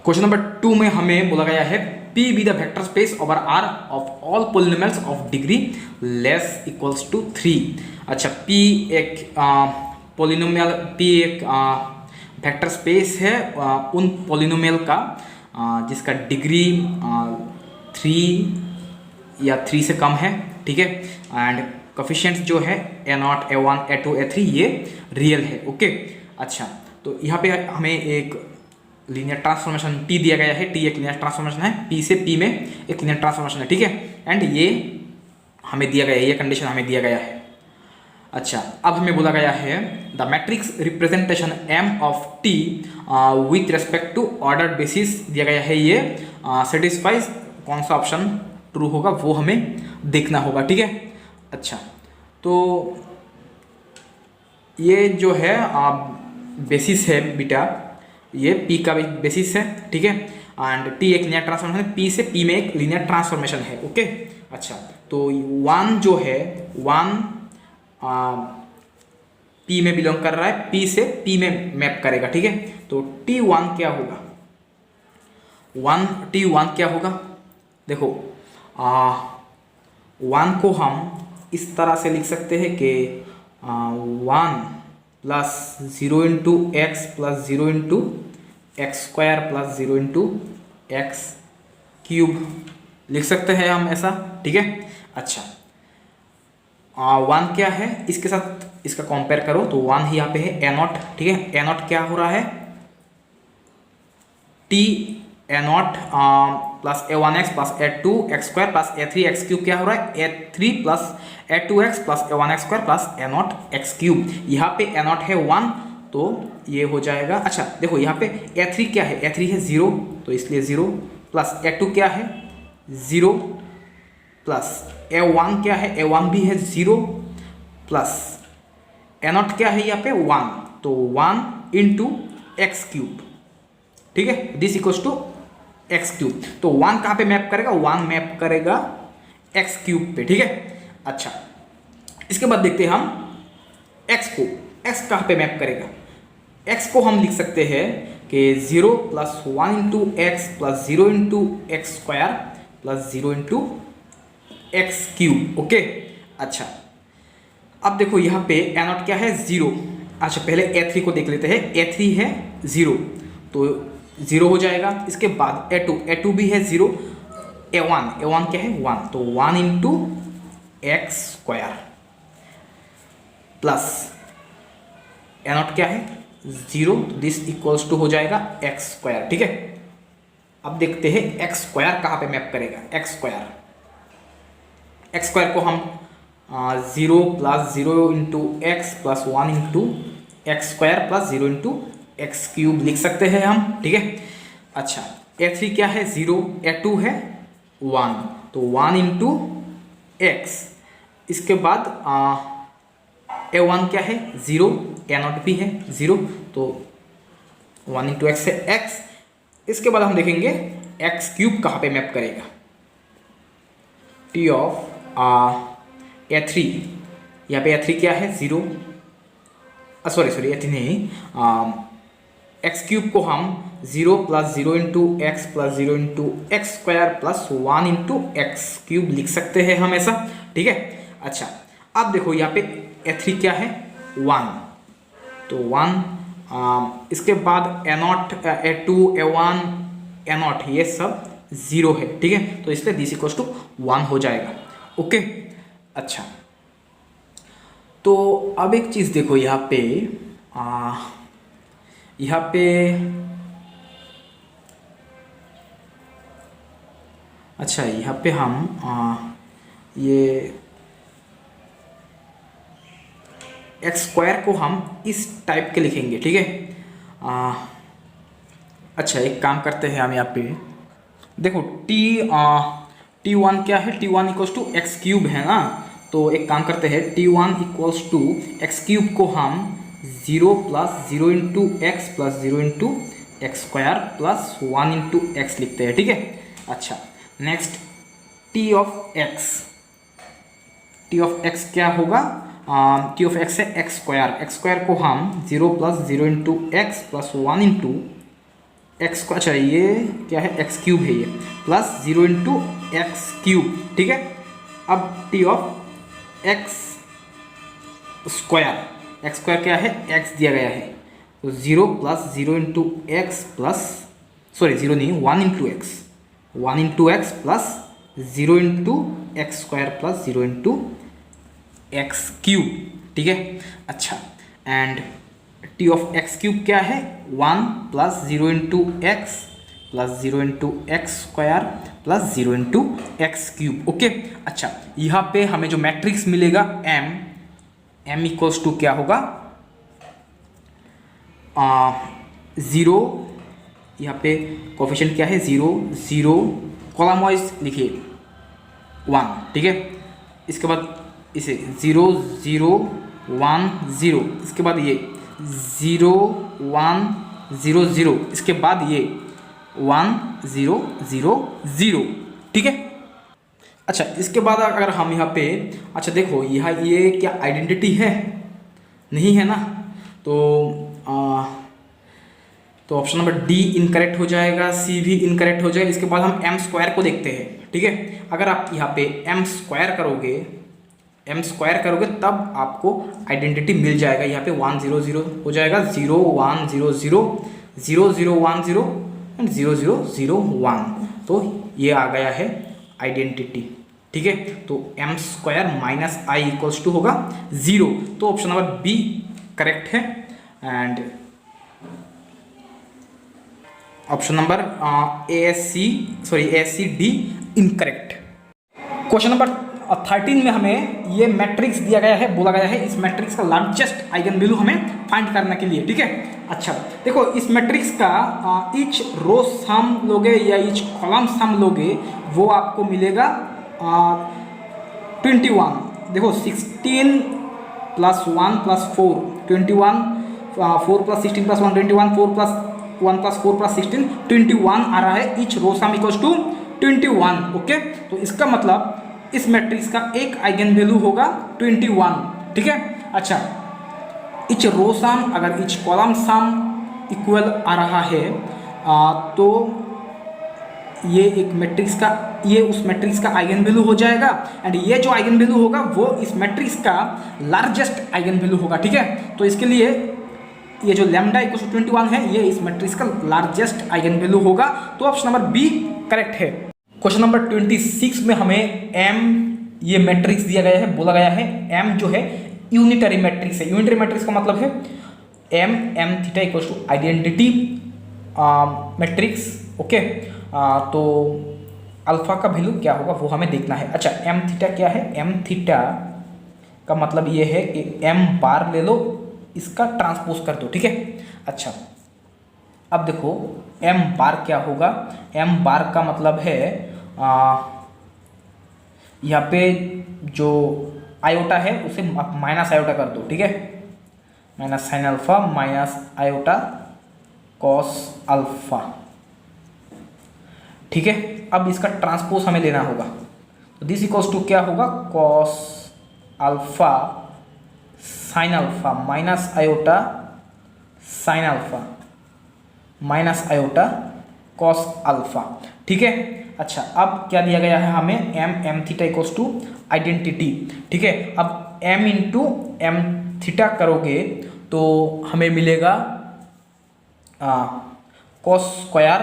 Question number 2 में हमें बोला गया है P be the vector space over R of all polynomials of degree less equals to 3। अच्छा, P एक पोलिनोमियल, P एक वेक्टर स्पेस है उन पोलिनोमियल का जिसका डिग्री 3 या 3 से कम है, ठीक है। एंड कोफिशिएंट्स जो है a0, a1, a2, a3 ये रियल है, ओके। अच्छा, तो यहाँ पे हमें एक लीनियर ट्रांसफॉर्मेशन T दिया गया है। T एक लीनियर ट्रांसफॉर्मेशन है, P से P में एक लीनियर ट्रांसफॉर्मेशन है, ठीक है। एंड ये हमें दिया गया है, ये कंडीशन हमें दिया गया है। अच्छा, अब हमें बोला गया है the matrix representation M of T with respect to order basis दिया गया है। ये सेटिस्फाइज कौन सा ऑप्शन ट्रू होगा वो हमें देखना होगा, ठीक है। अच्छा, तो ये जो है बेसिस है बेटा, ये P का भी बेसिस है, ठीक है। एंड T एक लीनियर ट्रांसफॉर्मेशन है, P से P में एक लीनियर ट्रांसफॉर्मेशन है, ओके। अच्छा, तो 1 जो है 1 P में बिलोंग कर रहा है, P से P में मैप करेगा, ठीक है। तो T1 क्या होगा, T1 क्या होगा, देखो 1 को हम इस तरह से लिख सकते हैं कि 1 plus 0 into x plus 0 into x square plus 0 into x cube लिख सकते हैं हम ऐसा, ठीक है। अच्छा, 1 क्या है, इसके साथ इसका कंपेयर करो तो 1 ही यहाँ पे है a0, ठीक है। a0 क्या हो रहा है, T a0 plus a1x plus a2 x square plus a3 x cube क्या हो रहा है, a3 plus a2x plus a1x square plus a0 x cube. यहाँ पे a0 है 1 तो ये हो जाएगा। अच्छा देखो यहाँ पे a3 क्या है, a3 है 0 तो इसलिए 0 प्लस a2 क्या है 0 प्लस a1 क्या है, a1 भी है 0 प्लस a0 क्या है यहाँ पे 1 तो 1 इंटू एक्स क्यूब, ठीक है। This equals to x cube. तो 1 कहाँ पे मैप करेगा, 1 मैप करेगा एक्स क्यूब पे, ठीक है। अच्छा, इसके बाद देखते हैं हम एक्स को, एक्स कहाँ पे मैप करेगा। एक्स को हम लिख सकते हैं कि 0 plus 1 into x plus 0 into x square plus 0 into x cube, okay. अच्छा, अब देखो यहाँ पे a0 क्या है 0। अच्छा, पहले a3 को देख लेते हैं, a3 है 0 तो 0 हो जाएगा। इसके बाद a2 भी है 0, a1 क्या है 1 तो 1 into x square plus a0 क्या है 0 तो दिस इक्वल्स टू हो जाएगा एक्स स्क्वायर, ठीक है। अब देखते हैं एक्स स्क्वायर कहाँ पे मैप करेगा। एक्स स्क्वायर को हम 0 plus 0 into x plus 1 into x square plus 0 into x cube लिख सकते हैं हम, ठीक है। अच्छा, a3 क्या है 0, a2 है 1 तो 1 इंटू एक्स। इसके बाद a1 क्या है 0, a0 भी है 0 तो 1 इंटू एक्स है एक्स। इसके बाद हम देखेंगे एक्स क्यूब कहाँ पे मैप करेगा। T ऑफ a3, यहाँ पे a3 क्या है 0, सॉरी a3 नहीं, एक्स क्यूब को हम 0 plus 0 into x plus 0 into x square plus 1 into x cube लिख सकते हैं हम ऐसा, ठीक है। अच्छा, अब देखो यहाँ पे a3 क्या है 1 तो 1, इसके बाद a0, a2, a1, a0 ये सब 0 है, ठीक है। तो इसलिए दिस इक्वल्स टू 1 हो जाएगा, ओके। अच्छा, तो अब एक चीज़ देखो यहाँ पे अच्छा यहाँ पे हम ये एक्स स्क्वायर को हम इस टाइप के लिखेंगे, ठीक है। अच्छा, एक काम करते हैं हम यहाँ पे देखो T1 क्या है, T1 equals to x cube है ना, तो एक काम करते हैं T1 equals to x cube को हम 0 plus 0 into x plus 0 into x square plus 1 into x लिखते हैं, ठीक है। अच्छा, नेक्स्ट T ऑफ एक्स क्या होगा, T ऑफ एक्स है एक्स स्क्वायर को हम 0 plus 0 into x plus 1 into x को, अच्छा ये क्या है, एक्स क्यूब है ये, प्लस 0 इंटू एक्स क्यूब, ठीक है। अब T of x square, x square क्या है, एक्स दिया गया है, तो 0 plus 0 into x plus, sorry 0 नहीं, 1 into x, 1 into x plus 0 into x square plus 0 into x cube, ठीक है। अच्छा, and T of x cube क्या है, 1 plus 0 into x plus 0 into x square plus 0 into x cube, okay. अच्छा, यहाँ पे हमें जो मैट्रिक्स मिलेगा एम इक्वल्स टू क्या होगा, 0, यहाँ पे कोफिशिएंट क्या है, 0 0, कॉलम वाइज लिखिए 1, ठीक है। इसके बाद इसे 0 0 1 0, इसके बाद ये 0 1 0 0, इसके बाद ये 1 0 0 0, ठीक है। अच्छा, इसके बाद अगर हम यहाँ पे, अच्छा देखो यहाँ ये क्या आइडेंटिटी है, नहीं है ना, तो ऑप्शन नंबर डी इनकरेक्ट हो जाएगा, सी भी इनकरेक्ट हो जाएगा। इसके बाद हम एम स्क्वायर को देखते हैं, ठीक है। अगर आप यहाँ पे एम स्क्वायर करोगे तब आपको आइडेंटिटी मिल जाएगा। यहाँ पे 1 0 0 हो जाएगा, 0 1 0 0 0 0 1 0 एंड 0 0 0 1, तो ये आ गया है आइडेंटिटी, ठीक है। तो M square minus I equals to होगा 0, तो ऑप्शन नंबर बी करेक्ट है, and option number A C D incorrect. Question number 13 में हमें ये मैट्रिक्स दिया गया है, बोला गया है इस मैट्रिक्स का लार्जेस्ट आइगन वैल्यू हमें फाइंड करने के लिए, ठीक है। अच्छा देखो, इस मैट्रिक्स का ईच रो सम लोगे या ईच कॉलम सम लोगे, वो आपको मिलेगा 21। देखो 16 plus 1 plus 4 21, 4 plus 16 plus 1 21, 4 plus 1 plus 4 plus 16 21 आ रहा है। Each row sum equals to 21, okay. तो इसका मतलब इस मैट्रिक्स का एक आइगन वैल्यू होगा 21, ठीक है। अच्छा, ईच रो सम अगर ईच कॉलम सम इक्वल आ रहा है तो ये एक मैट्रिक्स का, ये उस मैट्रिक्स का आइगन वैल्यू हो जाएगा, एंड ये जो आइगन वैल्यू होगा वो इस मैट्रिक्स का लार्जेस्ट आइगन वैल्यू होगा, ठीक है। तो इसके लिए ये जो लैम्डा इक्वल टू 21 है, ये इस मैट्रिक्स का लार्जेस्ट आइगन वैल्यू होगा, तो ऑप्शन नंबर बी करेक्ट है। क्वेश्चन नंबर 26 में हमें एम ये मैट्रिक्स दिया गया है, बोला गया है एम जो है यूनिटरी मैट्रिक्स है। यूनिटरी मैट्रिक्स का मतलब है M theta equals to identity matrix, okay. तो अल्फा का वैल्यू क्या होगा वो हमें देखना है। अच्छा, एम थीटा क्या है, एम थीटा का मतलब ये है कि एम बार ले लो, इसका ट्रांसपोज कर दो, ठीक है। अच्छा, अब देखो एम बार क्या होगा, एम बार का मतलब है यहाँ पे जो आयोटा है उसे माइनस आयोटा कर दो, ठीक है। Minus sign alpha minus iota cos alpha, ठीक है। अब इसका ट्रांसपोज हमें लेना होगा, तो दिस इक्वल्स टू क्या होगा, cos alpha sine alpha minus iota sine alpha minus iota cos alpha, ठीक है। अच्छा, अब क्या दिया गया है हमें, M theta equals to identity, ठीक है। अब एम इंटू एम थीटा करोगे तो हमें मिलेगा cos square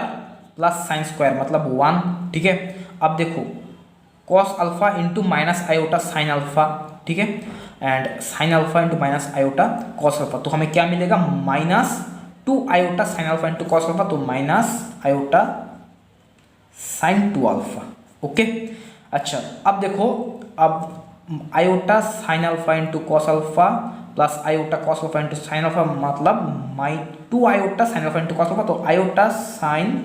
plus sine square मतलब 1, ठीक है। अब देखो cos alpha into minus iota sine alpha, ठीक है, and sine alpha into minus iota cos alpha, तो हमें क्या मिलेगा, -2 iota sine alpha into cos alpha, तो minus iota sine 2 alpha, okay. अच्छा, अब देखो, अब iota sine alpha into cos alpha plus iota cos alpha into sine alpha मतलब 2 iota sine alpha into cos alpha, तो आयोटा साइन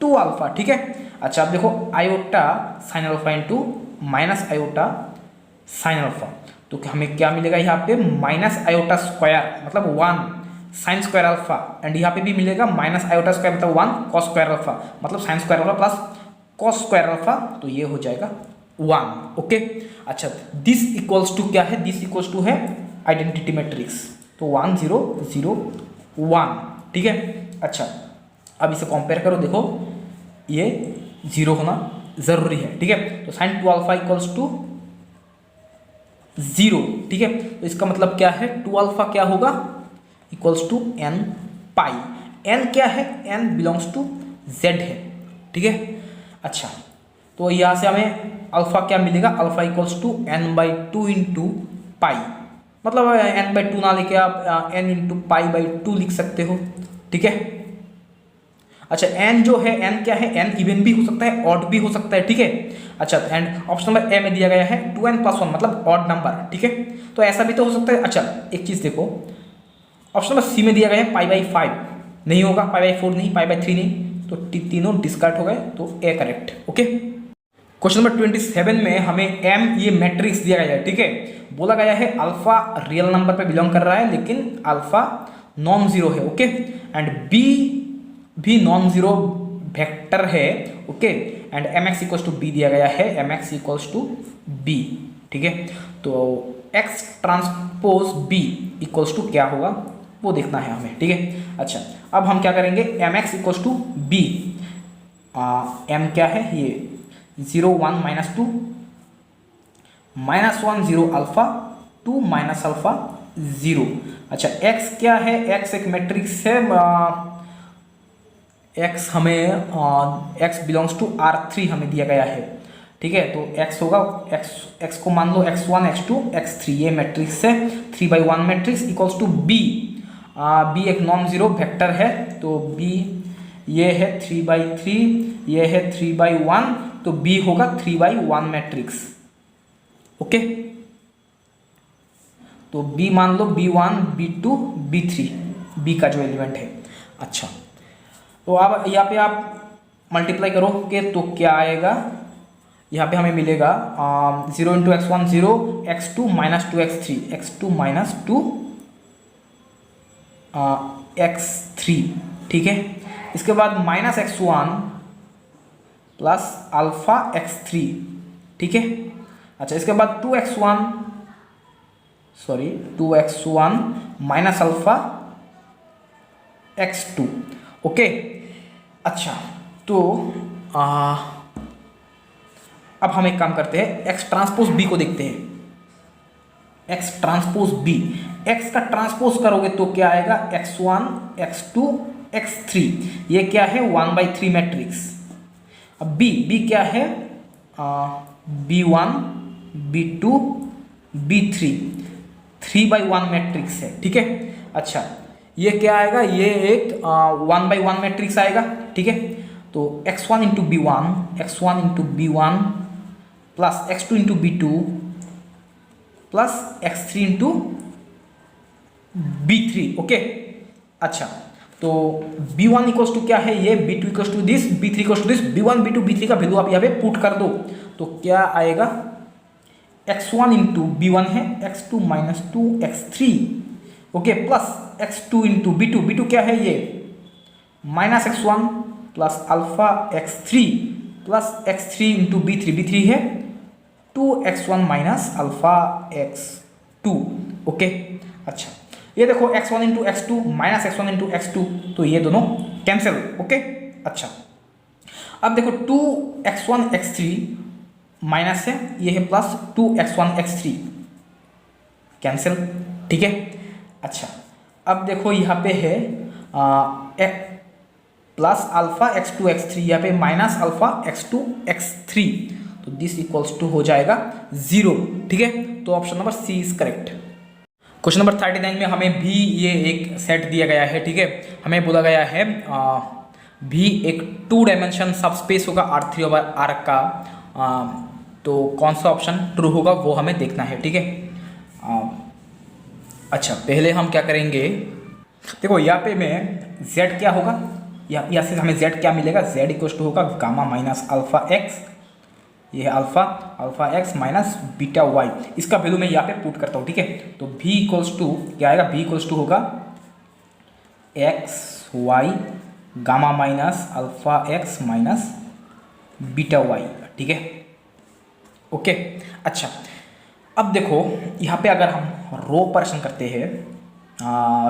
2 अल्फा, ठीक है। अच्छा, अब देखो iota sine alpha into minus iota sine alpha, तो हमें क्या मिलेगा यहाँ पे, माइनस आयोटा स्क्वायर मतलब 1 साइन स्क्वायर अल्फा, एंड यहाँ पे भी मिलेगा माइनस आयोटा स्क्वायर मतलब 1 कॉस स्क्वायर अल्फा मतलब sine square alpha plus cos square alpha, तो ये हो जाएगा 1, ओके। अच्छा, दिस इक्वल्स टू क्या है, दिस इक्वल्स टू है आइडेंटिटी मैट्रिक्स, तो 1 0 0 1, ठीक है। अच्छा, अब इसे कंपेयर करो, देखो ये 0 होना ज़रूरी है, ठीक है। तो साइन 2 अल्फा इक्वल्स टू 0, ठीक है। तो इसका मतलब क्या है, 2 अल्फा क्या होगा, equals to n pi. n क्या है, n बिलोंग्स टू z है, ठीक है। अच्छा, तो यहाँ से हमें अल्फा क्या मिलेगा, alpha equals to n/2 into pi, मतलब n/2 ना लेके आप n इंटू पाई बाई 2 लिख सकते हो, ठीक है। अच्छा, n जो है, n क्या है, n इवन भी हो सकता है, ऑड भी हो सकता है, ठीक है। अच्छा, एंड ऑप्शन नंबर ए में दिया गया है 2n + 1 मतलब ऑड नंबर, ठीक है। तो ऐसा भी तो हो सकता है। अच्छा, एक चीज़ देखो, ऑप्शन नंबर सी में दिया गया है π/5, नहीं होगा, π/4 नहीं, π/3 नहीं, तो तीनों डिस्कार्ड हो गए, तो A correct, okay. Question number 27 में हमें m ये मैट्रिक्स दिया गया है, ठीक है। बोला गया है अल्फा रियल नंबर पे बिलोंग कर रहा है, लेकिन अल्फा नॉन जीरो है, ओके। एंड b भी नॉन जीरो वेक्टर है, okay. And mx equals to b दिया गया है, mx इक्वल्स टू b, ठीक है। तो x transpose b equals to क्या होगा वो देखना है हमें, ठीक है। अच्छा, अब हम क्या करेंगे, mx equals to b, m क्या है ये 0 1 -2 -1 0 अल्फा 2 माइनस अल्फा 0। अच्छा, x क्या है, x एक मैट्रिक्स है, x हमें x बिलोंग्स टू R3 हमें दिया गया है, ठीक है। तो x होगा, x को मान लो x1 x2 x3, ये मैट्रिक्स है 3/1 matrix equals to b। b एक नॉन जीरो वेक्टर है, तो b ये है 3/3, ये है 3/1, तो b होगा 3/1 मैट्रिक्स, ओके। तो b मान लो b1 b2 b3, b का जो एलिमेंट है। अच्छा, तो अब यहाँ पे आप मल्टीप्लाई करोगे तो क्या आएगा, यहाँ पे हमें मिलेगा 0 into x1 0, x2 -2 x3, x2 -2 x3, ठीक है। इसके बाद -x1 प्लस अल्फा x3, ठीक है। अच्छा, इसके बाद 2x1 minus alpha x2, okay. अच्छा, तो अब हम एक काम करते हैं, x ट्रांसपोज b को देखते हैं। x ट्रांसपोज b, x का ट्रांसपोज करोगे तो क्या आएगा, x1 x2 x3, ये क्या है 1/3 मैट्रिक्स। अब b क्या है, b1 b2 b3, 3/1 मैट्रिक्स है, ठीक है। अच्छा, ये क्या आएगा, ये एक 1/1 मैट्रिक्स आएगा, ठीक है। तो x1 into b1 plus x2 into b2 plus x3 into b3, okay. अच्छा, तो b1 इक्वल्स टू क्या है, ये b2 equals to this, b3 equals to this, b1 b2 b3 का वैल्यू आप यहाँ पे पुट कर दो, तो क्या आएगा, x1 इंटू b1 है x2 -2 x3, okay, plus x2 into b2 क्या है, ये -x1 plus alpha x3 plus x3 into b3 है 2x1 minus alpha x2, okay. अच्छा, ये देखो x1 into x2 minus x1 into x2, तो ये दोनों कैंसिल, ओके। अच्छा, अब देखो 2x1 x3 माइनस है, ये है प्लस 2x1 x3, कैंसिल, ठीक है। अच्छा, अब देखो यहाँ पे है प्लस अल्फा x2 x3, यहाँ पे माइनस अल्फा x2 x3, तो दिस इक्वल्स टू हो जाएगा 0, ठीक है। तो option number C is correct. Question number 39 में हमें भी ये एक सेट दिया गया है, ठीक है। हमें बोला गया है भी एक 2 डायमेंशन सबस्पेस होगा R3/R का, तो कौन सा ऑप्शन ट्रू होगा वो हमें देखना है, ठीक है। अच्छा, पहले हम क्या करेंगे, देखो यहाँ पे में z क्या होगा, यहाँ से हमें z क्या मिलेगा, z इक्वल्स टू होगा गामा माइनस अल्फा x, ये है alpha x minus beta y, इसका वैल्यू मैं यहाँ पे पुट करता हूँ, ठीक है। तो v इक्वल्स टू क्या आएगा, v इक्वल्स टू होगा x y gamma minus alpha x minus beta y, ठीक है, ओके। अच्छा, अब देखो यहाँ पे अगर हम रो ऑपरेशन करते हैं,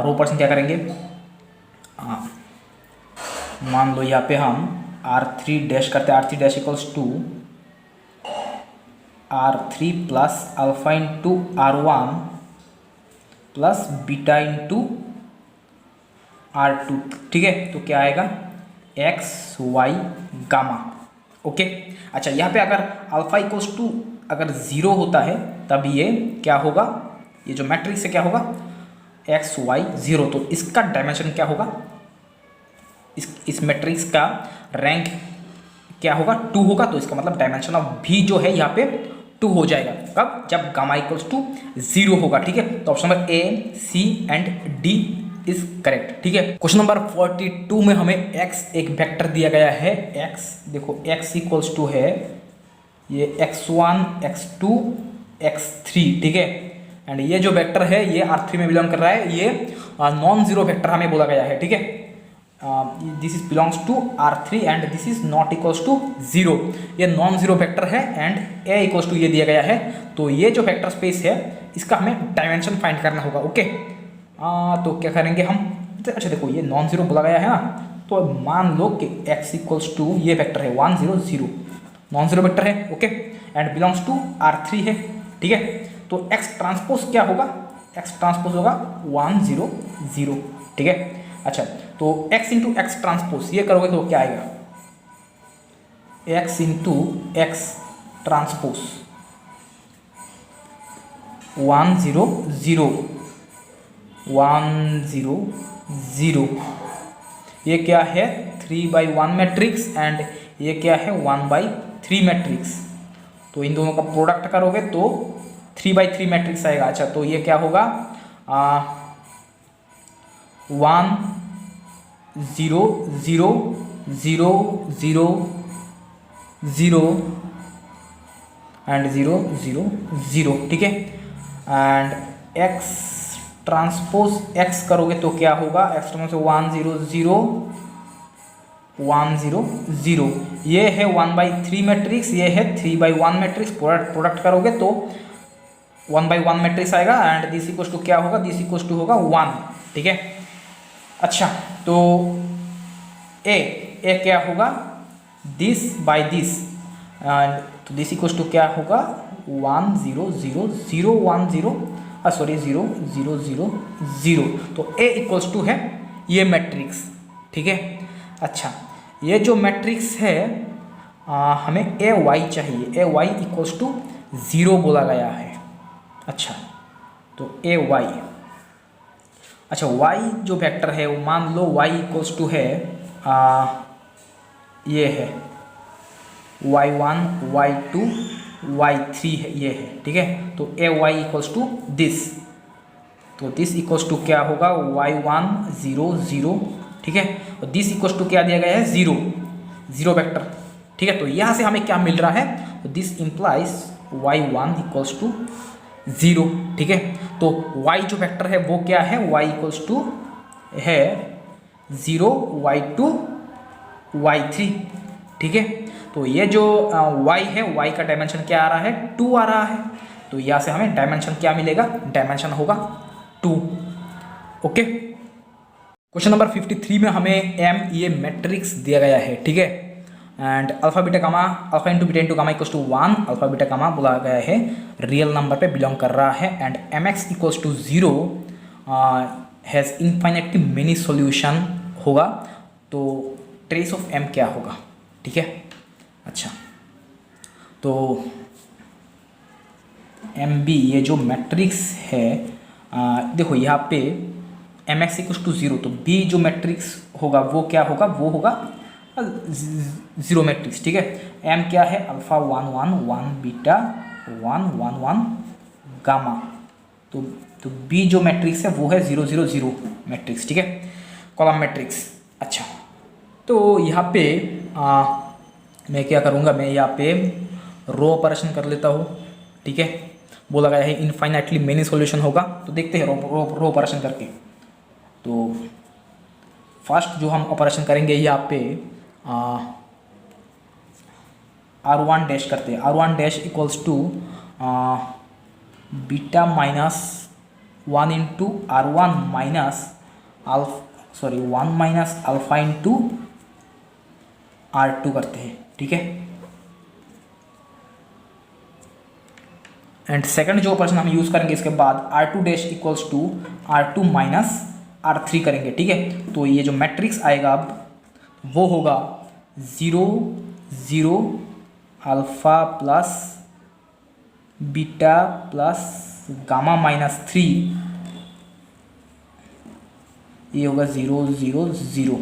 रो ऑपरेशन क्या करेंगे, मान लो यहाँ पे हम R3 डैश करते हैं, R3 dash equals to R3 plus alpha into R1 plus beta into R2, ठीक है। तो क्या आएगा एक्स वाई गामा, ओके। अच्छा, यहाँ पे अगर अल्फा इक्वल्स टू अगर 0 होता है तब ये क्या होगा, ये जो मैट्रिक्स है क्या होगा एक्स वाई 0, तो इसका डायमेंशन क्या होगा, इस मैट्रिक्स का रैंक क्या होगा 2 होगा। तो इसका मतलब डायमेंशन ऑफ भी जो है यहाँ पे 2 हो जाएगा। कब, जब गामा इक्वल्स टू 0 होगा, ठीक है। तो option number A, C and D is correct, ठीक है। क्वेश्चन नंबर 42 में हमें x एक वेक्टर दिया गया है। x देखो x इक्वल्स टू है ये x1 x2 x3, ठीक है। एंड ये जो वेक्टर है ये R3 में बिलोंग कर रहा है, ये नॉन जीरो वेक्टर हमें बोला गया है, ठीक है। This is belongs to R3 and this is not equals to 0, ये नॉन जीरो वेक्टर है एंड a इक्वल्स टू ये दिया गया है। तो ये जो वेक्टर स्पेस है इसका हमें डायमेंशन फाइंड करना होगा, ओके। तो क्या करेंगे हम, अच्छा देखो ये नॉन जीरो बोला गया है ना, तो मान लो कि x इक्वल्स टू ये वेक्टर है 1 0 0, नॉन जीरो वेक्टर है, okay, and belongs to R3 है, ठीक है। तो x ट्रांसपोज क्या होगा, x ट्रांसपोज होगा 1 0 0, ठीक है। अच्छा, तो x इंटू एक्स ट्रांसपोज ये करोगे तो क्या आएगा, x इंटू एक्स ट्रांसपोज 1 0 0 1 0 0, ये क्या है 3/1 मैट्रिक्स एंड ये क्या है 1/3 मैट्रिक्स। तो इन दोनों का प्रोडक्ट करोगे तो 3/3 मैट्रिक्स आएगा। अच्छा, तो ये क्या होगा 1 0 0 0 0 0 एंड 0 0 0, ठीक है। एंड x ट्रांसपोज x करोगे तो क्या होगा, x ट्रांसपोज 1 0 0 1 0 0, ये है 1/3 मैट्रिक्स, ये है 3/1 मैट्रिक्स। प्रोडक्ट करोगे तो 1/1 मैट्रिक्स आएगा एंड दिस इक्वल्स टू क्या होगा, दिस इक्वल्स टू होगा 1, ठीक है। अच्छा, तो ए क्या होगा दिस बाय दिस, एंड तो दिस इक्वल्स टू क्या होगा 1 0 0 0 1 0 सॉरी 0 0 0 0। तो a इक्वल्स टू है ये मैट्रिक्स, ठीक है। अच्छा, ये जो मैट्रिक्स है हमें ए वाई चाहिए, ए वाई इक्वल्स टू 0 बोला गया है। अच्छा, तो ए वाई, अच्छा वाई जो वेक्टर है वो मान लो वाई इक्वल्स टू है ये है y1 y2 y3 है, ये है, ठीक है। तो ए वाई इक्वल्स टू दिस, तो दिस इक्वल्स टू क्या होगा y1 0 0, ठीक है। और दिस इक्वल्स टू क्या दिया गया है 0 0 वेक्टर, ठीक है। तो यहाँ से हमें क्या मिल रहा है, तो this implies y1 equals to 0, ठीक है। तो y जो वेक्टर है वो क्या है, y इक्वल्स टू है 0 y2 y3, ठीक है। तो ये जो y है y का डायमेंशन क्या आ रहा है 2 आ रहा है। तो यहाँ से हमें डायमेंशन क्या मिलेगा, डायमेंशन होगा 2, ओके। क्वेश्चन नंबर 53 में हमें m ये मैट्रिक्स दिया गया है, ठीक है। And alpha beta gamma, alpha into beta into gamma equals to 1, alpha beta gamma बोला गया है रियल नंबर पे बिलोंग कर रहा है। And mx equals to 0 has infinitely many solution होगा। तो ट्रेस ऑफ m क्या होगा, ठीक है। अच्छा, तो MB ये जो मैट्रिक्स है देखो यहाँ पे mx इक्वल्स टू 0, तो B जो मैट्रिक्स होगा वो क्या होगा, वो होगा 0 मैट्रिक्स, ठीक है। M क्या है अल्फा 1 1 1 बीटा 1 1 1 गामा, तो B जो मैट्रिक्स है वो है 0 0 0 मैट्रिक्स, ठीक है, कॉलम मैट्रिक्स। अच्छा, तो यहाँ पे मैं क्या करूँगा, मैं यहाँ पे रो ऑपरेशन कर लेता हूँ, ठीक है। बोला गया है इनफाइनाइटली मेनी सॉल्यूशन होगा, तो देखते हैं रो ऑपरेशन करके। तो फर्स्ट जो हम ऑपरेशन करेंगे यहाँ पे R1 डैश करते हैं, R1 dash equals to beta minus 1 into R1 minus 1 minus alpha into R2 करते हैं, ठीक है। एंड सेकंड जो ऑपरेशन हम यूज करेंगे इसके बाद R2 dash equals to R2 minus R3 करेंगे, ठीक है। तो ये जो मैट्रिक्स आएगा अब वो होगा 0 0 alpha plus beta plus gamma minus 3, ये होगा 0 0 0।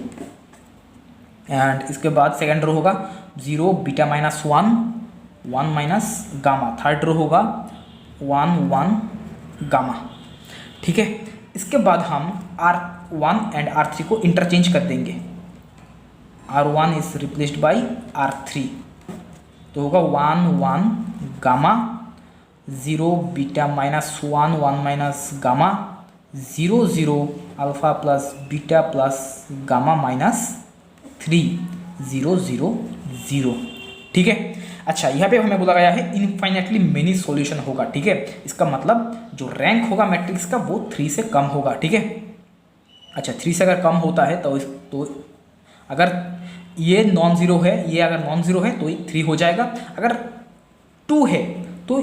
एंड इसके बाद सेकेंड रो होगा 0 beta minus 1 1 minus gamma, third row होगा 1 1 गामा, ठीक है। इसके बाद हम R1 एंड R3 को इंटरचेंज कर देंगे। R1 is replaced by R3, तो होगा 1 1 gamma, 0 beta minus 1 1 minus gamma, 0 0 alpha plus beta plus gamma minus 3 0 0 0, ठीक है। अच्छा, यहाँ पे हमें बोला गया है इनफाइनेटली मेनी सॉल्यूशन होगा, ठीक है। इसका मतलब जो रैंक होगा मैट्रिक्स का वो 3 से कम होगा, ठीक है। अच्छा, 3 से अगर कम होता है तो अगर ये नॉन ज़ीरो है, ये अगर नॉन ज़ीरो है तो 3 हो जाएगा। अगर 2 है तो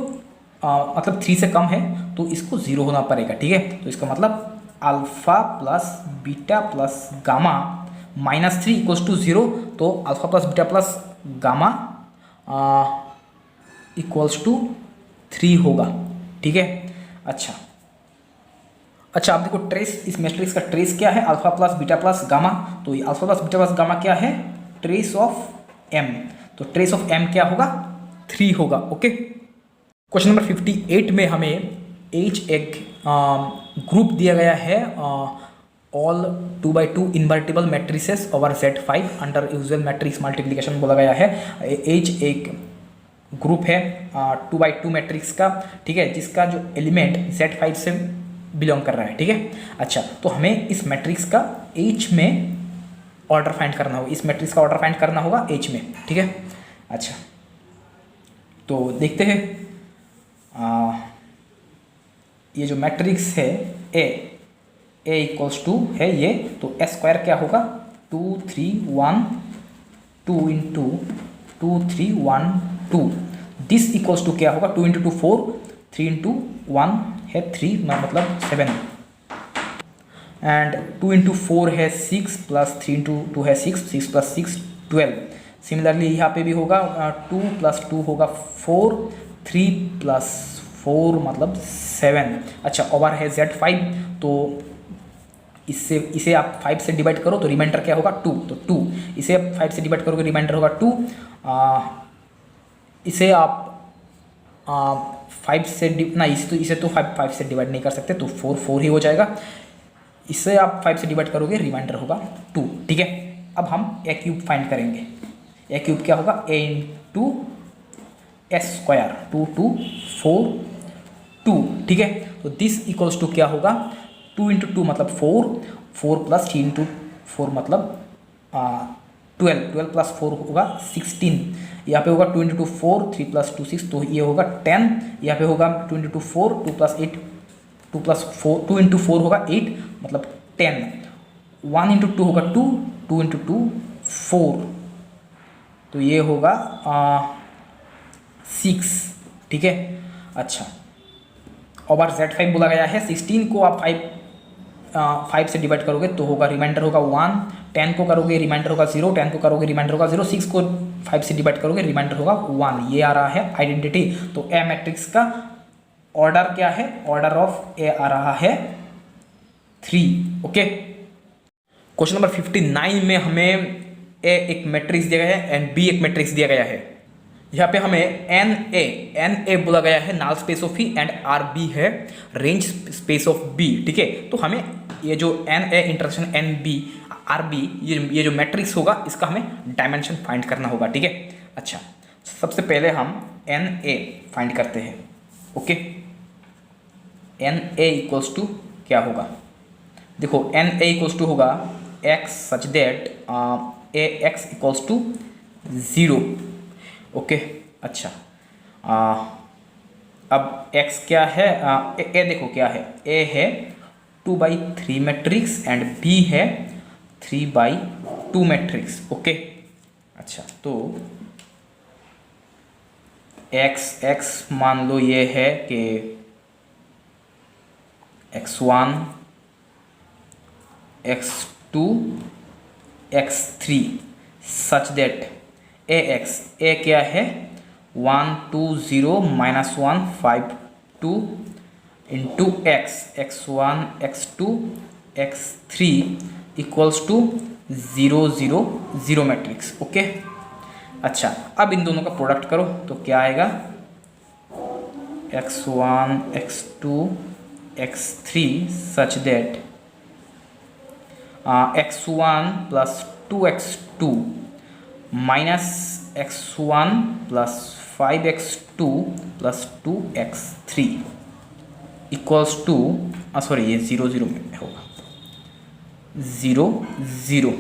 मतलब 3 से कम है तो इसको 0 होना पड़ेगा, ठीक है। तो इसका मतलब alpha plus beta plus gamma minus 3 equals to 0, तो alpha plus beta plus gamma equals to 3 होगा, ठीक है। अच्छा, आप देखो ट्रेस, इस मैट्रिक्स का ट्रेस क्या है, alpha plus beta plus gamma. तो ये alpha plus beta plus gamma क्या है, ट्रेस ऑफ एम। तो ट्रेस ऑफ एम क्या होगा, 3 होगा, ओके। क्वेश्चन नंबर 58 में हमें एक ग्रुप दिया गया है, all 2x2 invertible matrices over Z5 under usual matrix multiplication बोला गया है। एक ग्रुप है 2x2 मैट्रिक्स का, ठीक है, जिसका जो एलिमेंट Z5 से बिलोंग कर रहा है, ठीक है। अच्छा, तो हमें इस मैट्रिक्स का H में ऑर्डर फाइंड करना होगा, इस मैट्रिक्स का ऑर्डर फाइंड करना होगा H में, ठीक है। अच्छा, तो देखते हैं ये जो मैट्रिक्स है ए इक्वल्स टू है ये, तो ए स्क्वायर क्या होगा 2 3 1 2 इंटू 2 3 1 2, दिस इक्वल्स टू क्या होगा 2 इंटू 2 4, 3 इंटू 1 है 3 मतलब 7, एंड 2 इंटू 4 है 6 प्लस 3 इंटू 2 है 6, 6 प्लस 6 12। सिमिलरली यहाँ पे भी होगा 2 प्लस 2 होगा 4, 3 प्लस 4 मतलब 7। अच्छा, ओवर है Z5, तो इसे आप 5 से डिवाइड करो तो रिमाइंडर क्या होगा 2, तो 2, इसे आप 5 से डिवाइड करोगे रिमाइंडर होगा 2, इसे आप 5 से इसे तो 5 से डिवाइड नहीं कर सकते, तो 4 ही हो जाएगा। इसे आप 5 से डिवाइड करोगे रिमाइंडर होगा 2, ठीक है। अब हम ए क्यूब फाइंड करेंगे। ए क्यूब क्या होगा a इंटू एस स्क्वायर, 2 2 4 2, ठीक है। तो दिस इक्वल्स टू क्या होगा 2 इंटू 2 मतलब 4, 4 प्लस 3 इंटू 4 मतलब 12, 12 प्लस 4 होगा 16। यहाँ पे होगा 2 इंटू 2 4, 3 प्लस 2 6, तो ये होगा 10। यहाँ पे होगा 2 इंटू 2 4, 2 प्लस 8, 2 प्लस 4, 2 इंटू 4 होगा 8 मतलब 10। 1 इंटू 2 होगा 2, 2 इंटू 2 4, तो ये होगा 6, ठीक है। अच्छा, ओवर Z5 बोला गया है, 16 को आप 5 से डिवाइड करोगे तो होगा रिमाइंडर होगा 1, 10 को करोगे रिमाइंडर होगा 0, 10 को करोगे रिमाइंडर होगा 0, 6 को 5 से डिवाइड करोगे रिमाइंडर होगा 1। ये आ रहा है आइडेंटिटी। तो ए मैट्रिक्स का ऑर्डर क्या है, ऑर्डर ऑफ ए आ रहा है 3, ओके। क्वेश्चन नंबर 59 में हमें ए एक मैट्रिक्स दिया गया है एंड बी एक मैट्रिक्स दिया गया है। यहाँ पे हमें एन ए बोला गया है null space of E, and R B है रेंज स्पेस ऑफ बी, ठीक है। तो हमें ये जो N A intersection N B R B, ये जो मैट्रिक्स होगा इसका हमें डायमेंशन फाइंड करना होगा, ठीक है। अच्छा, सबसे पहले हम एन ए फाइंड करते हैं, okay. N A equals to क्या होगा, देखो एन ए इक्वल्स टू होगा x such that A x equals to 0, okay. अच्छा, अब x क्या है, ए देखो क्या है, a है 2/3 मैट्रिक्स एंड b है 3/2 मैट्रिक्स, ओके। अच्छा, तो x मान लो ये है कि x1 x2 x3 such that a क्या है 1 2 0 -1 5 2 into x1 x2 x3 equals to 0 0 0 matrix. Okay, अच्छा अब इन दोनों का प्रोडक्ट करो तो क्या आएगा x1 x2 x3 such that x1 plus 2x2 minus x1 plus 5x2 plus 2x3 equals to sorry ये 0 0 में होगा 0 0।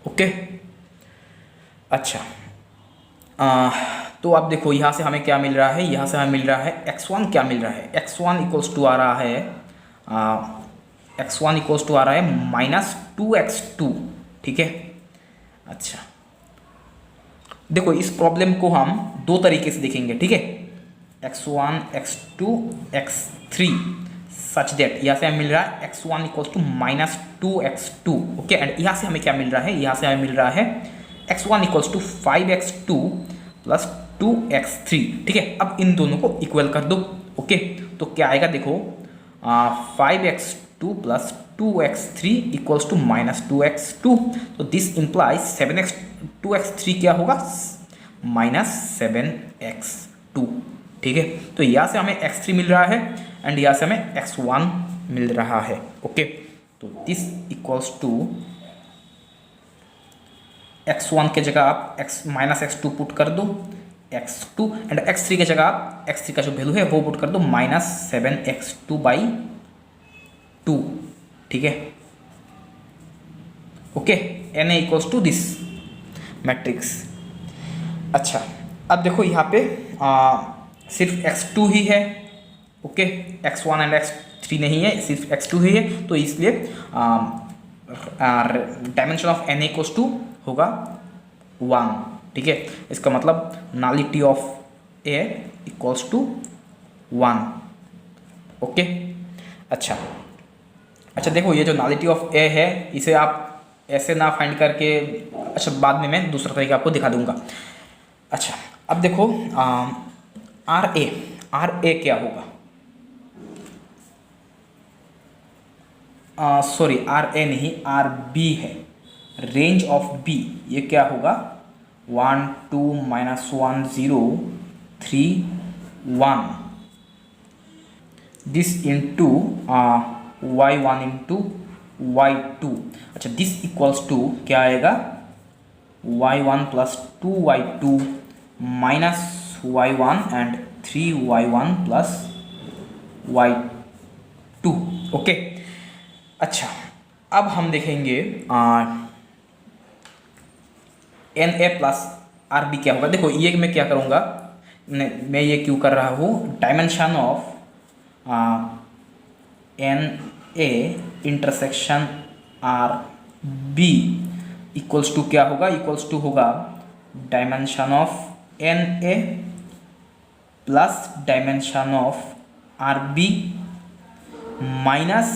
ओके, अच्छा तो अब देखो यहाँ से हमें क्या मिल रहा है, यहाँ से हमें मिल रहा है x1 क्या मिल रहा है, x1 इक्वल्स टू आ रहा है x1 इक्वल्स टू आ रहा है -2x2। ठीक है, अच्छा देखो इस प्रॉब्लम को हम दो तरीके से देखेंगे। ठीक है, x1 x2 x3 such that यहाँ से हमें मिल रहा है x1 equals to -2x2। Okay, and यहाँ से हमें क्या मिल रहा है, यहाँ से हमें मिल रहा है x1 equals to 5x2 plus 2x3। ठीक है, अब इन दोनों को इक्वल कर दो। ओके, तो क्या आएगा देखो 5x2 plus 2x3 equals to -2x2। तो दिस इंप्लाइज 7x 2x3 क्या होगा -7x2। ठीक है, तो यहाँ से हमें x3 मिल रहा है एंड यहाँ से हमें x1 मिल रहा है। ओके, तो दिस इक्वल्स टू x1 के जगह आप -x2 पुट कर दो, x2 एंड x3 के जगह आप x3 का जो वैल्यू है वो पुट कर दो -7x2/2। ठीक है, okay, Na equals to this matrix. अच्छा अब देखो यहाँ पे सिर्फ x2 ही है। ओके, x1 एंड x3 नहीं है, सिर्फ x2 ही है, तो इसलिए dimension of Na equals to होगा 1। ठीक है, इसका मतलब nullity of A equals to 1। Okay, अच्छा देखो ये जो नलिटी ऑफ A है इसे आप ऐसे ना फाइंड करके, अच्छा बाद में मैं दूसरा तरीका आपको दिखा दूंगा। अच्छा अब देखो RA क्या होगा, सॉरी RA नहीं RB है, रेंज ऑफ B ये क्या होगा 1 2 -1 0 3 1 this into y1 into y2। अच्छा दिस इक्वल्स टू क्या आएगा y1 plus 2y2 minus y1 and 3y1 plus y2। Okay, अच्छा अब हम देखेंगे Na प्लस RB क्या होगा। देखो ये मैं क्या करूँगा, मैं ये क्यों कर रहा हूँ, dimension of Na intersection RB equals to क्या होगा, इक्वल्स टू होगा dimension of Na plus dimension of RB minus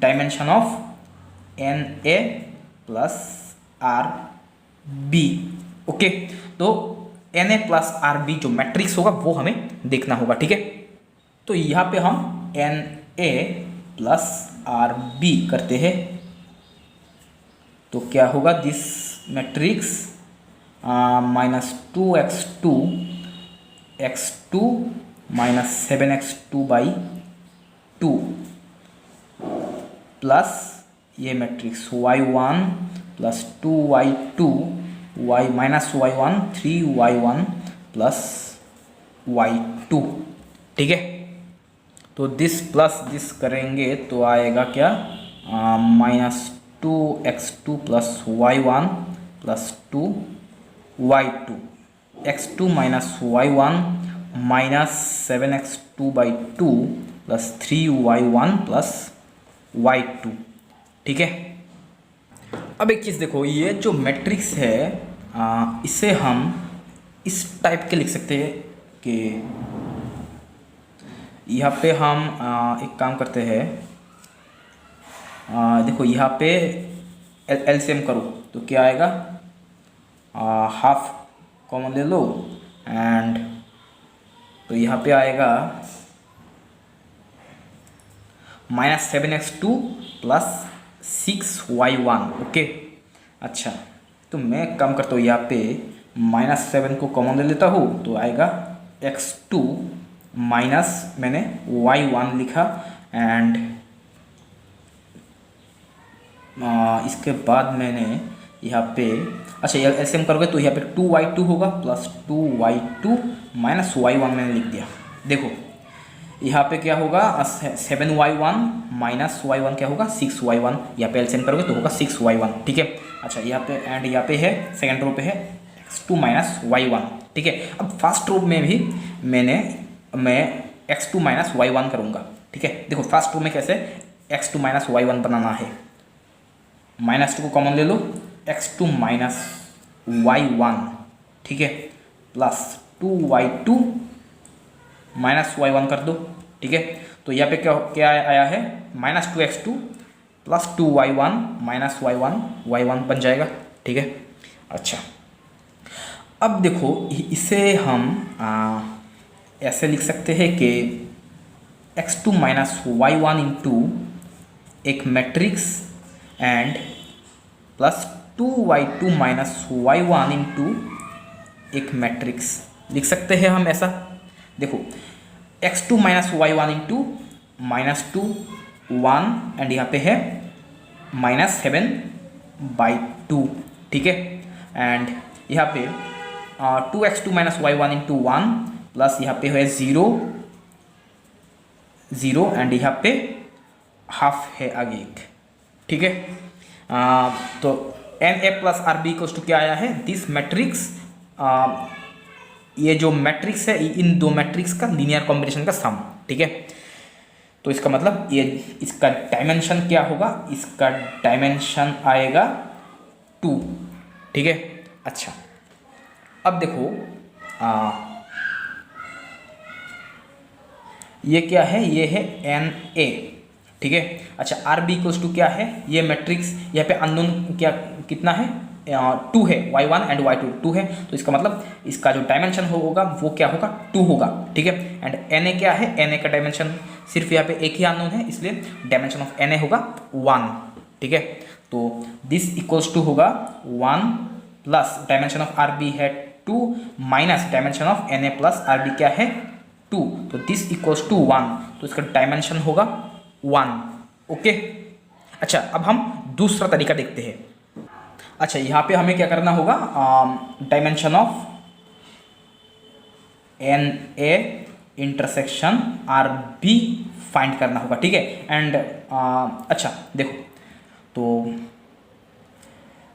dimension of Na plus RB। Okay, तो Na प्लस RB जो मैट्रिक्स होगा वो हमें देखना होगा। ठीक है, तो यहाँ पे हम Na प्लस RB करते हैं तो क्या होगा this matrix -2x2 x2 minus 7x2/2 plus ये matrix y1 plus 2y2 y minus y1 3y1 plus y2। ठीक है, तो दिस प्लस दिस करेंगे तो आएगा क्या -2x2 plus y1 plus 2y2 x2 minus y1 minus 7x2/2 plus 3y1 plus y2। ठीक है, अब एक चीज़ देखो, ये जो मैट्रिक्स है इसे हम इस टाइप के लिख सकते हैं कि यहाँ पे हम एक काम करते हैं, देखो यहाँ पे एलसीएम करो तो क्या आएगा, हाफ कॉमन ले लो एंड तो यहाँ पे आएगा -7x2 प्लस 6y1। ओके, अच्छा तो मैं काम करता हूँ, यहाँ पे -7 को कॉमन ले लेता हूँ तो आएगा x2 माइनस मैंने y1 लिखा एंड इसके बाद मैंने यहाँ पे, अच्छा ये एलसीएम करोगे तो यहाँ पे 2y2 होगा प्लस 2y2 माइनस y1 मैंने लिख दिया। देखो यहाँ पे क्या होगा, 7y1 माइनस y1 क्या होगा 6y1, यहाँ पे एलसीएम करोगे तो होगा 6y1। ठीक है, अच्छा यहाँ पे एंड यहाँ पे है सेकेंड रो पे है x2 माइनस y1। ठीक है, अब फर्स्ट रो में भी मैं x2 माइनस y1 करूँगा। ठीक है, देखो फर्स्ट रो में कैसे x2 माइनस y1 बनाना है, -2 को कॉमन ले लो, x2 माइनस y1। ठीक है, प्लस 2y2 माइनस y1 कर दो। ठीक है, तो यहाँ पे क्या आया है, -2x2 plus 2y1 minus y1 बन जाएगा। ठीक है, अच्छा अब देखो इसे हम ऐसे लिख सकते हैं कि x2 माइनस y1 इंटू एक matrix and plus 2y2 minus y1 into एक मैट्रिक्स लिख सकते हैं हम ऐसा। देखो x2 minus y1 into -2 1 and यहाँ पे है -7/2। ठीक है, एंड यहाँ पे 2x2 minus y1 into 1 plus यहाँ पे है 0 एंड यहाँ पे हाफ है आगे एक। ठीक है, तो NA plus RB equals to क्या आया है, दिस मैट्रिक्स, ये जो मैट्रिक्स है इन दो मैट्रिक्स का लीनियर कॉम्बिनेशन का सम। ठीक है, तो इसका मतलब ये इसका डायमेंशन क्या होगा, इसका डायमेंशन आएगा 2। ठीक है, अच्छा अब देखो ये क्या है, ये है NA। ठीक है, अच्छा RB इक्वल्स टू क्या है, ये मैट्रिक्स यहाँ पे अननोन क्या कितना है, 2 है, y1 एंड y2 2 है, तो इसका मतलब इसका जो डायमेंशन होगा वो क्या होगा 2 होगा। ठीक है, एंड NA क्या है, NA का डायमेंशन सिर्फ यहाँ पे एक ही अननोन है, इसलिए डायमेंशन ऑफ NA होगा 1। ठीक है, तो दिस इक्वल्स टू होगा 1 प्लस डायमेंशन ऑफ RB है 2 minus dimension of NA plus RB क्या है 2, तो दिस इक्वल्स टू 1, तो इसका डायमेंशन होगा 1। ओके, अच्छा अब हम दूसरा तरीका देखते हैं। अच्छा यहाँ पे हमें क्या करना होगा, dimension of NA intersection RB find करना होगा। ठीक है, एंड अच्छा देखो तो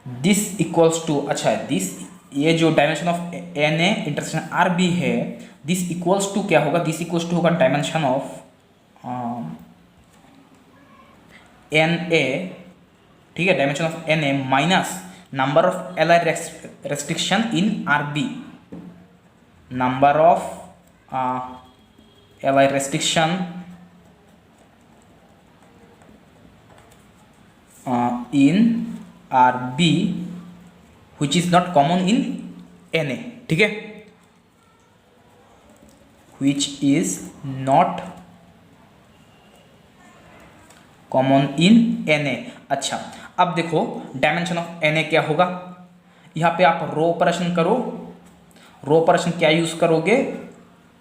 दिस इक्वल्स टू, अच्छा दिस ये जो dimension of NA intersection RB है, दिस इक्वल्स टू क्या होगा, दिस इक्वल्स टू होगा डायमेंशन ऑफ NA। ठीक है, dimension of NA minus number of Li restriction in RB, number of Li restriction in RB which is not common in NA। ठीक है, which is not common in NA। अच्छा अब देखो dimension of NA क्या होगा, यहाँ पे आप रो ऑपरेशन करो, रो ऑपरेशन क्या यूज करोगे,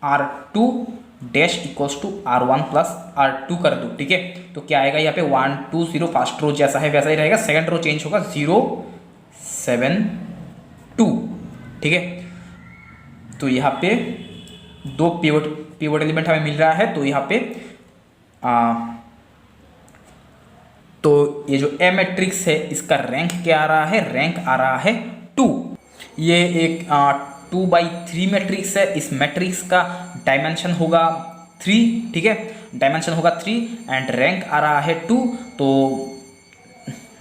R2 dash equals to R1 plus R2 कर दो। ठीक है, तो क्या आएगा यहाँ पे 1 2 0, फर्स्ट रो जैसा है वैसा ही रहेगा, सेकंड रो चेंज होगा 0 7 2। ठीक है, तो यहाँ पे दो पिवट एलिमेंट हमें मिल रहा है, तो यहाँ पे तो ये जो ए मैट्रिक्स है इसका रैंक क्या आ रहा है, रैंक आ रहा है 2। ये एक 2/3 मैट्रिक्स है, इस मैट्रिक्स का डायमेंशन होगा 3। ठीक है, डायमेंशन होगा 3 एंड रैंक आ रहा है 2, तो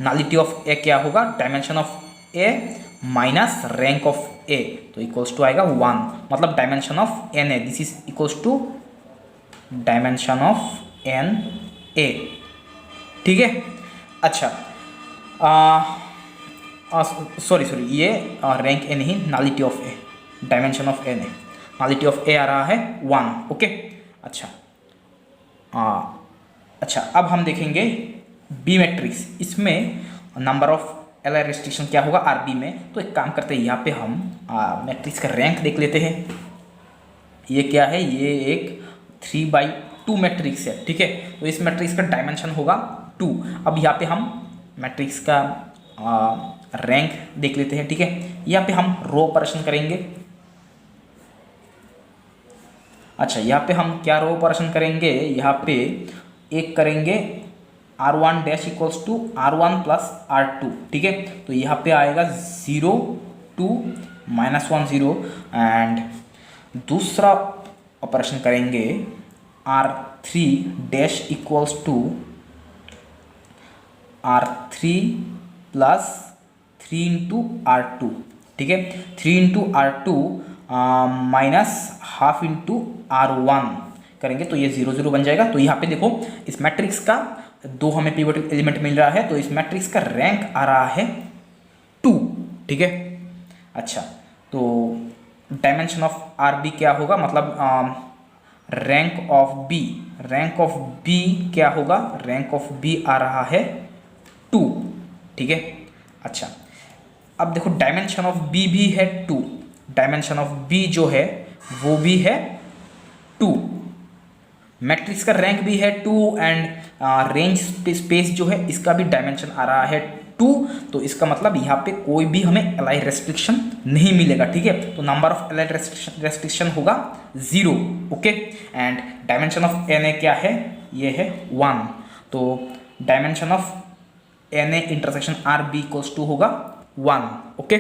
नलिटी ऑफ ए क्या होगा, dimension of A minus rank of A, तो इक्वल्स टू आएगा 1, मतलब dimension of N A, this is equals to dimension of N A. ठीक है, अच्छा सॉरी ये रैंक ए नहीं, nullity of A, dimension of N A, nullity of A आ रहा है 1। ओके, अच्छा अच्छा अब हम देखेंगे बी मैट्रिक्स, इसमें number of L I restriction क्या होगा आर बी में। तो एक काम करते हैं, यहाँ पे हम मैट्रिक्स का रैंक देख लेते हैं। ये क्या है, ये एक 3/2 मैट्रिक्स है। ठीक है, तो इस मैट्रिक्स का डायमेंशन होगा 2। अब यहाँ पे हम मैट्रिक्स का रैंक देख लेते हैं। ठीक है, यहाँ पे हम रो ऑपरेशन करेंगे। अच्छा, यहाँ पे हम क्या रो ऑपरेशन करेंगे, यहाँ पे एक करेंगे R1 dash equals to R1 plus R2। ठीक है, तो यहाँ पे आएगा 0 2 -1 0, एंड दूसरा ऑपरेशन करेंगे R3 dash equals to R3 plus 3 into R2। ठीक है, 3 into R2 minus half into R1 करेंगे, तो ये 0 0 बन जाएगा। तो यहाँ पे देखो, इस मैट्रिक्स का 2 हमें पिवोटल एलिमेंट मिल रहा है, तो इस मैट्रिक्स का रैंक आ रहा है 2। ठीक है, अच्छा तो डायमेंशन ऑफ आर बी क्या होगा, मतलब रैंक ऑफ बी क्या होगा, रैंक ऑफ बी आ रहा है 2। ठीक है, अच्छा अब देखो डायमेंशन ऑफ बी भी है 2, डायमेंशन ऑफ बी जो है वो भी है 2, मैट्रिक्स का रैंक भी है 2, एंड रेंज स्पेस जो है इसका भी डायमेंशन आ रहा है 2। तो इसका मतलब यहाँ पे कोई भी हमें एलाई रेस्ट्रिक्शन नहीं मिलेगा। ठीक है, तो नंबर ऑफ एलाई रेस्ट्रिक्शन होगा 0। Okay, and dimension of N A क्या है, ये है 1। तो dimension of N A intersection R B equals to होगा 1। ओके।